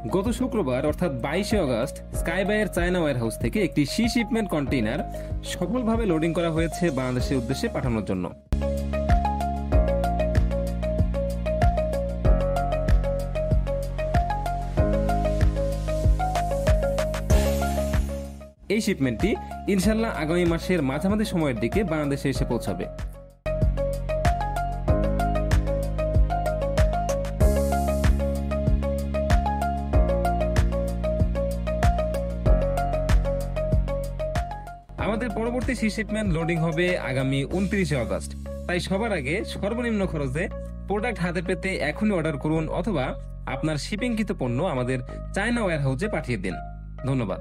গত শুক্রবার অর্থাৎ 22শে আগস্ট স্কাইবাইয়ের চায়না ওয়্যারহাউস থেকে একটি সি শিপমেন্ট কন্টেইনার সফলভাবে লোডিং করা হয়েছে বাংলাদেশের উদ্দেশ্যে পাঠানোর জন্য। এই শিপমেন্টটি ইনশাল্লাহ আগামী মাসের মাঝামাঝি সময়ের দিকে বাংলাদেশে এসে পৌঁছাবে। আমাদের পরবর্তী সি শিপমেন্ট লোডিং হবে আগামী 29শে আগস্ট। তাই সবার আগে সর্বনিম্ন খরচে প্রোডাক্ট হাতে পেতে এখনই অর্ডার করুন অথবা আপনার শিপিংকৃত পণ্য আমাদের চায়না ওয়্যারহাউসে পাঠিয়ে দিন। ধন্যবাদ।